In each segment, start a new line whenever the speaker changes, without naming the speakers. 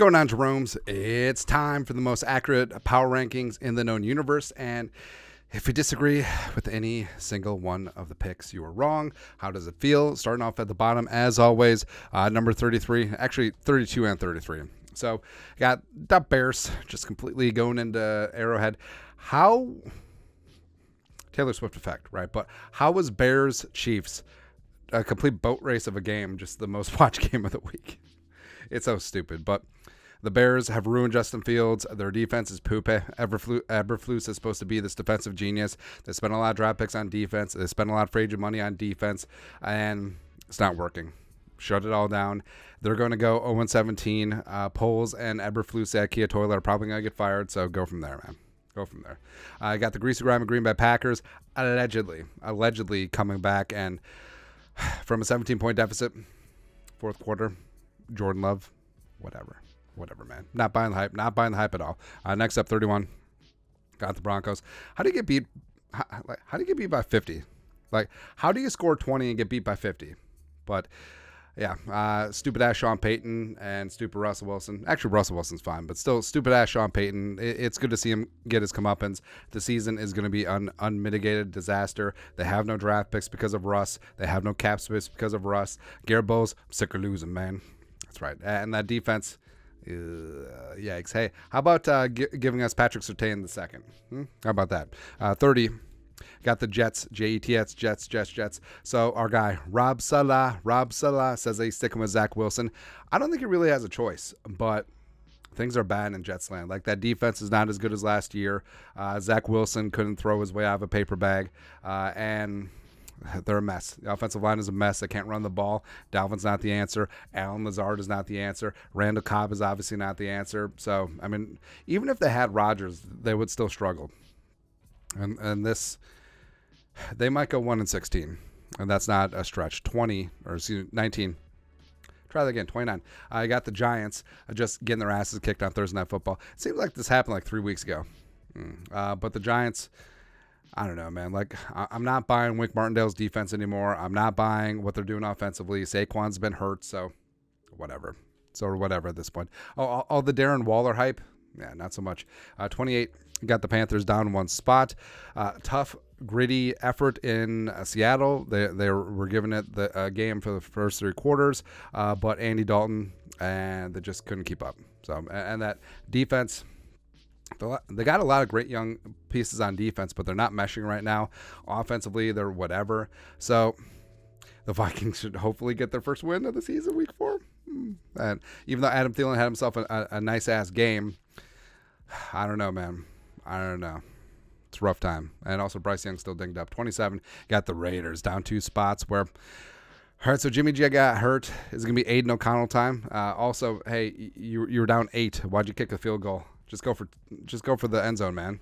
going on, Jerome's? It's time for the most accurate power rankings in the known universe, and if you disagree with any single one of the picks, you are wrong. How does it feel? Starting off at the bottom, as always, number 33, actually 32 and 33. So, got the Bears just completely going into Arrowhead. How, Taylor Swift effect, right? But how was Bears Chiefs a complete boat race of a game, just the most watched game of the week? It's so stupid, but the Bears have ruined Justin Fields. Their defense is poop. Eberflus is supposed to be this defensive genius. They spent a lot of draft picks on defense. They spent a lot of free agent money on defense, and it's not working. Shut it all down. They're going to go 0-17. Poles and Eberflus at Kia Toilet are probably going to get fired, so go from there, man. Go from there. I got the Greasy Grime of Green Bay Packers allegedly coming back, and from a 17-point deficit, fourth quarter, Jordan Love, whatever, man. Not buying the hype at all. Next up, 31. Got the Broncos. How do you get beat? How do you get beat by 50? Like, how do you score 20 and get beat by 50? But yeah, stupid ass Sean Payton and stupid Russell Wilson. Actually, Russell Wilson's fine, but still, stupid ass Sean Payton. It's good to see him get his comeuppance. The season is going to be an unmitigated disaster. They have no draft picks because of Russ. They have no cap space because of Russ. Garrett Bowles, I'm sick of losing, man. That's right. And that defense, yikes. Hey, how about giving us Patrick Surtain the second? How about that? 30. Got the Jets, Jets, Jets. So our guy, Rob Salah says he's sticking with Zach Wilson. I don't think he really has a choice, but things are bad in Jets land. Like, that defense is not as good as last year. Zach Wilson couldn't throw his way out of a paper bag, and they're a mess. The offensive line is a mess. They can't run the ball. Dalvin's not the answer. Allen Lazard is not the answer. Randall Cobb is obviously not the answer. So, I mean, even if they had Rodgers, they would still struggle. And this, they might go 1-16, and that's not a stretch. 19. Try that again. 29. I got the Giants just getting their asses kicked on Thursday Night Football. It seems like this happened like 3 weeks ago. But the Giants, I don't know, man. Like, I'm not buying Wink Martindale's defense anymore. I'm not buying what they're doing offensively. Saquon's been hurt, so whatever. At this point. All the Darren Waller hype, yeah, not so much. 28. Got the Panthers down one spot. Tough, gritty effort in Seattle. They were giving it the game for the first 3 quarters, but Andy Dalton, and they just couldn't keep up. So, and that defense, they got a lot of great young pieces on defense, but they're not meshing right now. Offensively, they're whatever. So the Vikings should hopefully get their first win of the season, week 4. And even though Adam Thielen had himself a nice-ass game, I don't know, man. I don't know. It's a rough time. And also Bryce Young still dinged up. 27. Got the Raiders down 2 spots where... All right, so Jimmy G got hurt. Is it going to be Aiden O'Connell time? Also, hey, you were down 8. Why'd you kick the field goal? Just go for the end zone, man.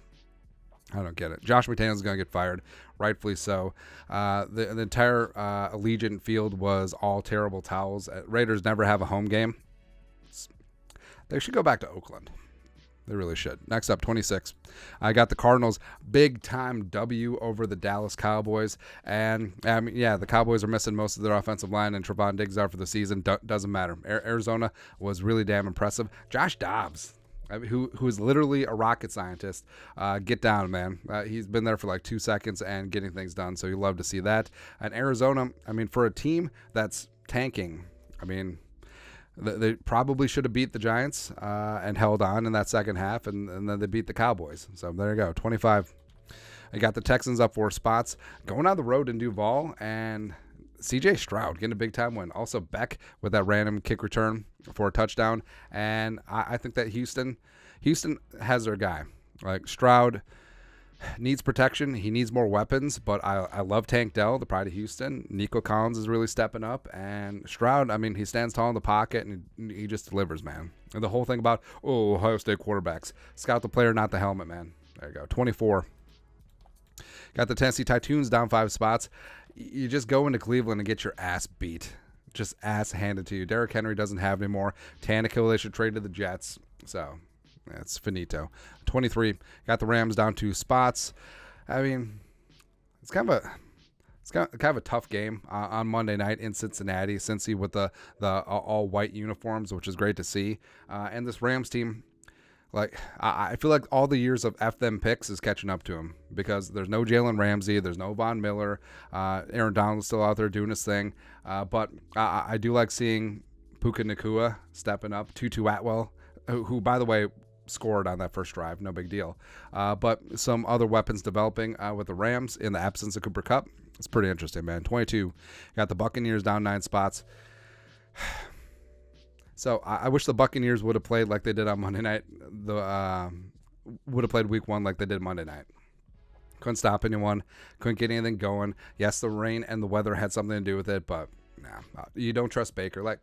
I don't get it. Josh McDaniels going to get fired, rightfully so. The entire Allegiant field was all terrible towels. Raiders never have a home game. They should go back to Oakland. They really should. Next up, 26. I got the Cardinals, big-time W over the Dallas Cowboys. And, the Cowboys are missing most of their offensive line, and Trevon Diggs out for the season. Doesn't matter. Arizona was really damn impressive. Josh Dobbs, who is literally a rocket scientist, get down, man. He's been there for like 2 seconds and getting things done, so you love to see that. And Arizona, for a team that's tanking, they probably should have beat the Giants and held on in that second half, and then they beat the Cowboys. So there you go, 25. I got the Texans up 4 spots. Going on the road in Duval, and C.J. Stroud getting a big-time win. Also Beck with that random kick return for a touchdown. And I think that Houston has their guy. Like, Stroud needs protection. He needs more weapons, but I love Tank Dell, the pride of Houston. Nico Collins is really stepping up, and Stroud, he stands tall in the pocket, and he just delivers, man. And the whole thing about, Ohio State quarterbacks, scout the player, not the helmet, man. There you go. 24. Got the Tennessee Titans down 5 spots. You just go into Cleveland and get your ass beat. Just ass handed to you. Derrick Henry doesn't have anymore. Tannehill, they should trade to the Jets. So it's finito. 23. Got the Rams down 2 spots. It's kind of kind of a tough game on Monday night in Cincinnati. Cincy with the all white uniforms, which is great to see. And this Rams team, like I feel like all the years of F them picks is catching up to him because there's no Jalen Ramsey, there's no Von Miller, Aaron Donald's still out there doing his thing. But I do like seeing Puka Nacua stepping up. Tutu Atwell, who by the way scored on that first drive, no big deal. But some other weapons developing with the Rams in the absence of Cooper Kupp. It's pretty interesting, man. 22. Got the Buccaneers down 9 spots. So I wish the Buccaneers would have played like they did on Monday night. Would have played week 1 like they did Monday night. Couldn't stop anyone. Couldn't get anything going. Yes, the rain and the weather had something to do with it, but nah, you don't trust Baker. Like,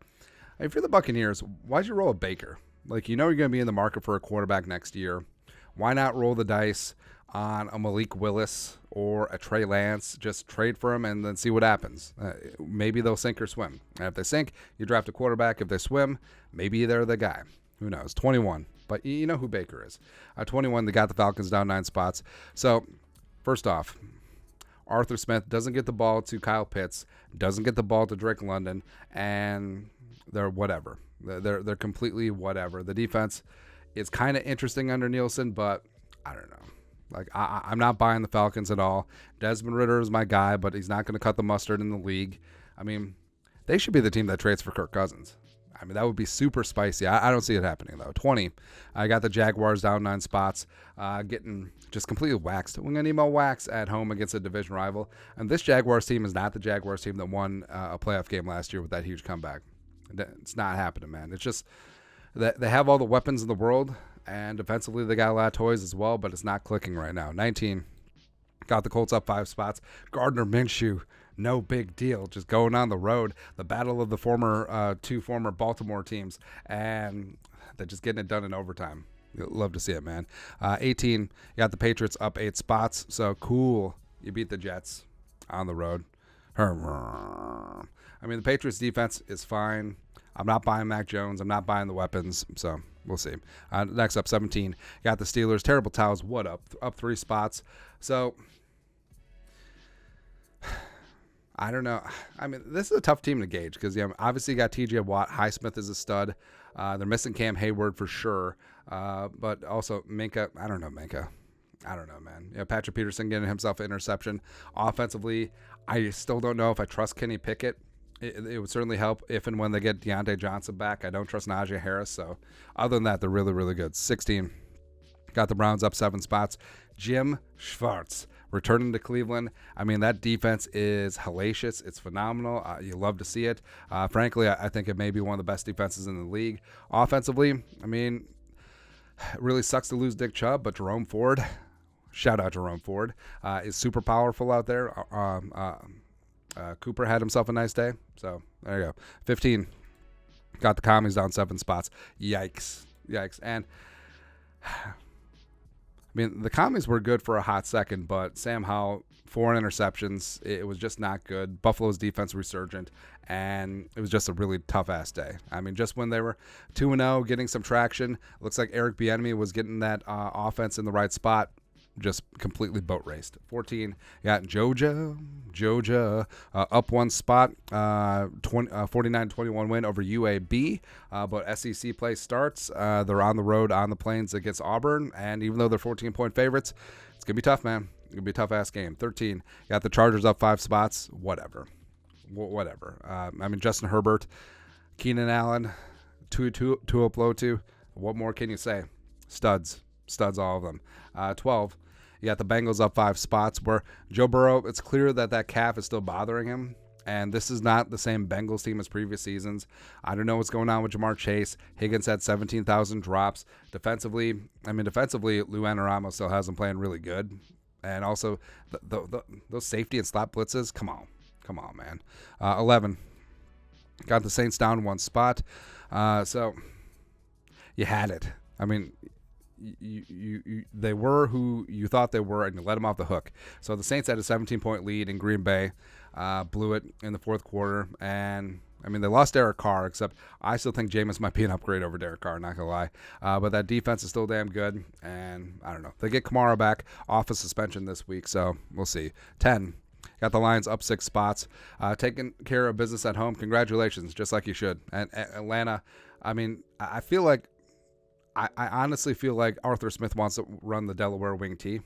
if you're the Buccaneers, why'd you roll a Baker? Like, you know you're going to be in the market for a quarterback next year. Why not roll the dice on a Malik Willis or a Trey Lance? Just trade for him and then see what happens. Maybe they'll sink or swim. And if they sink, you draft a quarterback. If they swim, maybe they're the guy. Who knows? 21. But you know who Baker is. 21, they got the Falcons down 9 spots. So, first off, Arthur Smith doesn't get the ball to Kyle Pitts, doesn't get the ball to Drake London, and they're whatever. They're completely whatever. The defense is kind of interesting under Nielsen, but I don't know. Like, I'm not buying the Falcons at all. Desmond Ridder is my guy, but he's not going to cut the mustard in the league. I mean, they should be the team that trades for Kirk Cousins. I mean, that would be super spicy. I don't see it happening, though. 20, I got the Jaguars down 9 spots, getting just completely waxed. We're going to email wax at home against a division rival. And this Jaguars team is not the Jaguars team that won a playoff game last year with that huge comeback. It's not happening, man. It's just that they have all the weapons in the world, and defensively they got a lot of toys as well, but it's not clicking right now. 19, got the Colts up 5 spots. Gardner Minshew, no big deal. Just going on the road. The battle of the two former Baltimore teams, and they're just getting it done in overtime. You'll love to see it, man. 18, you got the Patriots up 8 spots. So cool. You beat the Jets on the road. I mean, the Patriots defense is fine. I'm not buying Mac Jones. I'm not buying the weapons. So we'll see. Next up, 17. Got the Steelers. Terrible towels. What up? Up 3 spots. So I don't know. I mean, this is a tough team to gauge because obviously you got TJ Watt. Highsmith is a stud. They're missing Cam Hayward for sure. But also Minka. I don't know, Minka. I don't know, man. Patrick Peterson getting himself an interception. Offensively, I still don't know if I trust Kenny Pickett. It would certainly help if and when they get Deontay Johnson back. I don't trust Najee Harris. So other than that, they're really, really good. 16, got the Browns up 7 spots. Jim Schwartz returning to Cleveland. I mean, that defense is hellacious. It's phenomenal. You love to see it. Frankly, I think it may be one of the best defenses in the league. Offensively, I mean, it really sucks to lose Dick Chubb, but Jerome Ford, shout out Jerome Ford, is super powerful out there. Cooper had himself a nice day. So there you go. 15, got the Commies down 7 spots. Yikes. And I mean, the Commies were good for a hot second, but Sam Howell, 4 interceptions. It was just not good. Buffalo's defense resurgent, and it was just a really tough-ass day. I mean, just when they were 2-0, getting some traction, looks like Eric Bieniemy was getting that offense in the right spot. Just completely boat raced. 14, got Georgia up 1 spot, 49-21 win over UAB. But SEC play starts. They're on the road on the plains against Auburn, and even though they're 14-point favorites, it's gonna be tough, man. It's gonna be a tough ass game. 13, got the Chargers up 5 spots. Whatever. I mean, Justin Herbert, Keenan Allen, Tuipulotu. What more can you say? Studs, all of them. 12. You got the Bengals up 5 spots where Joe Burrow, it's clear that calf is still bothering him. And this is not the same Bengals team as previous seasons. I don't know what's going on with Jamar Chase. Higgins had 17,000 drops. Defensively, Lou Anarumo still has him playing really good. And also, those safety and slot blitzes, come on, man. 11, got the Saints down 1 spot. So, you had it. I mean, they were who you thought they were, and you let them off the hook. So the Saints had a 17-point lead in Green Bay, blew it in the 4th quarter, and I mean, they lost Derek Carr, except I still think Jameis might be an upgrade over Derek Carr, not gonna lie. But that defense is still damn good, and I don't know. They get Kamara back off a suspension this week, so we'll see. 10, Got the Lions up 6 spots. Taking care of business at home. Congratulations, just like you should. And Atlanta, I mean, I feel like, I honestly feel like Arthur Smith wants to run the Delaware wing T,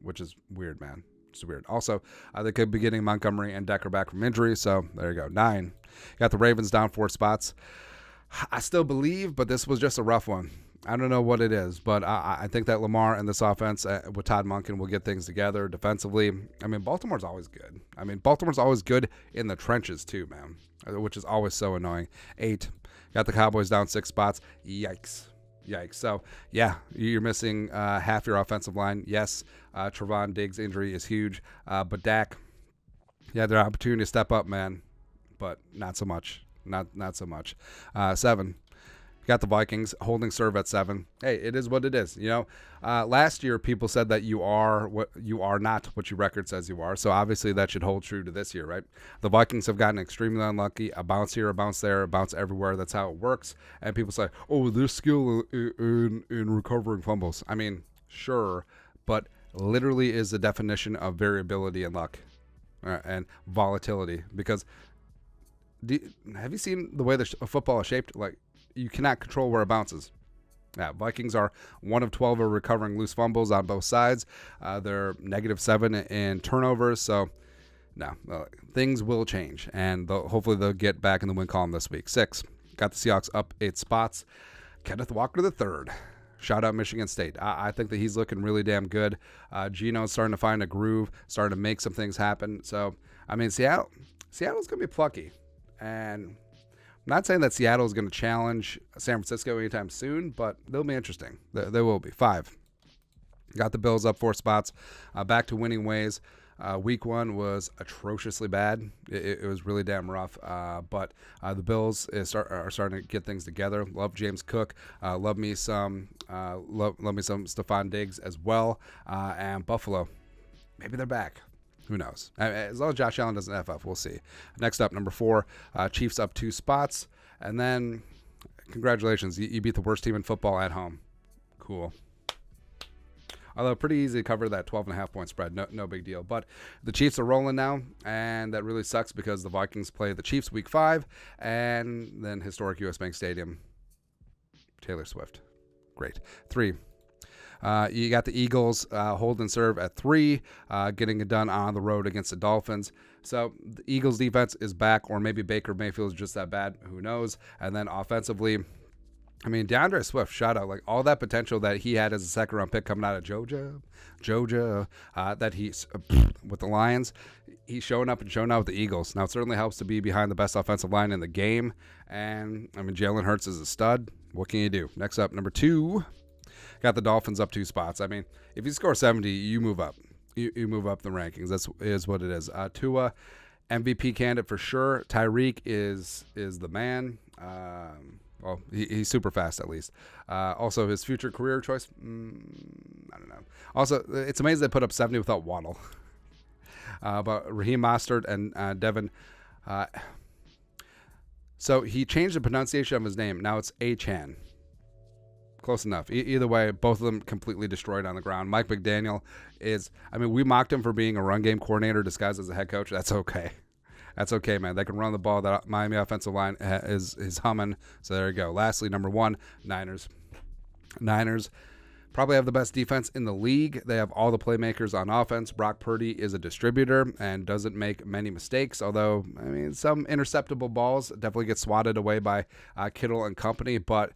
which is weird, man. It's weird. Also, they could be getting Montgomery and Decker back from injury, so there you go. 9. Got the Ravens down 4 spots. I still believe, but this was just a rough one. I don't know what it is, but I think that Lamar and this offense with Todd Monken will get things together defensively. I mean, Baltimore's always good. I mean, Baltimore's always good in the trenches too, man, which is always so annoying. 8. Got the Cowboys down 6 spots. Yikes. So, yeah, you're missing half your offensive line. Yes, Trevon Diggs' injury is huge. But Dak, yeah, their opportunity to step up, man. But not so much. Not so much. 7. Got the Vikings holding serve at 7. Hey, it is what it is. You know, last year people said that you are not what your record says you are. So obviously that should hold true to this year, right? The Vikings have gotten extremely unlucky. A bounce here, a bounce there, a bounce everywhere. That's how it works. And people say, oh, there's skill in recovering fumbles. I mean, sure, but literally is the definition of variability and luck and volatility. Because have you seen the way the football is shaped? Like, you cannot control where it bounces. Yeah, Vikings are 1 of 12 of recovering loose fumbles on both sides. They're -7 in turnovers. So, no, things will change. And hopefully they'll get back in the win column this week. 6. Got the Seahawks up 8 spots. Kenneth Walker III. Shout out Michigan State. I think that he's looking really damn good. Geno's starting to find a groove, starting to make some things happen. So, I mean, Seattle's going to be plucky. And I'm not saying that Seattle is going to challenge San Francisco anytime soon, but they'll be interesting. They will be. 5. Got the Bills up 4 spots. Back to winning ways. Week 1 was atrociously bad. It was really damn rough. But the Bills are starting to get things together. Love James Cook. Love me some Stephon Diggs as well. And Buffalo, maybe they're back. Who knows? As long as Josh Allen doesn't F up, we'll see. Next up, number 4, Chiefs up 2 spots. And then, congratulations, you beat the worst team in football at home. Cool. Although pretty easy to cover that 12.5 point spread. No big deal. But the Chiefs are rolling now, and that really sucks because the Vikings play the Chiefs week 5, and then historic U.S. Bank Stadium. Taylor Swift. Great. 3. You got the Eagles hold and serve at 3, getting it done on the road against the Dolphins. So the Eagles defense is back, or maybe Baker Mayfield is just that bad. Who knows? And then offensively, I mean, DeAndre Swift, shout out. Like, all that potential that he had as a second-round pick coming out of Georgia, that he's with the Lions, he's showing up with the Eagles. Now, it certainly helps to be behind the best offensive line in the game. And, I mean, Jalen Hurts is a stud. What can you do? Next up, number 2. Got the Dolphins up 2 spots. I mean, if you score 70, you move up. You move up the rankings. That's is what it is. Tua, MVP candidate for sure. Tyreek is the man. Well, he's super fast at least. Also, his future career choice, I don't know. Also, it's amazing they put up 70 without Waddle. But Raheem Mostert and Devin. So he changed the pronunciation of his name. Now it's Achan. Close enough. Either way, both of them completely destroyed on the ground. Mike McDaniel is, I mean, we mocked him for being a run game coordinator disguised as a head coach. That's okay. That's okay, man. They can run the ball. That Miami offensive line is humming. So there you go. Lastly, number 1, Niners. Niners probably have the best defense in the league. They have all the playmakers on offense. Brock Purdy is a distributor and doesn't make many mistakes, although, I mean, some interceptable balls definitely get swatted away by Kittle and company. But,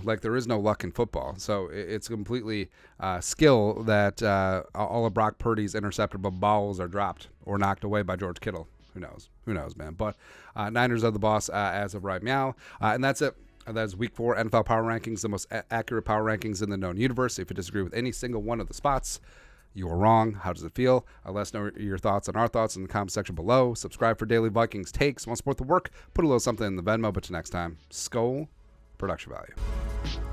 like there is no luck in football. So it's completely skill that all of Brock Purdy's interceptable balls are dropped or knocked away by George Kittle. Who knows? Who knows, man? But Niners are the boss as of right now. And that's it. That's Week 4 NFL Power Rankings, the most accurate power rankings in the known universe. If you disagree with any single one of the spots, you are wrong. How does it feel? Let us know your thoughts and our thoughts in the comment section below. Subscribe for daily Vikings takes. Want to support the work? Put a little something in the Venmo. But till next time, Skol. Production value.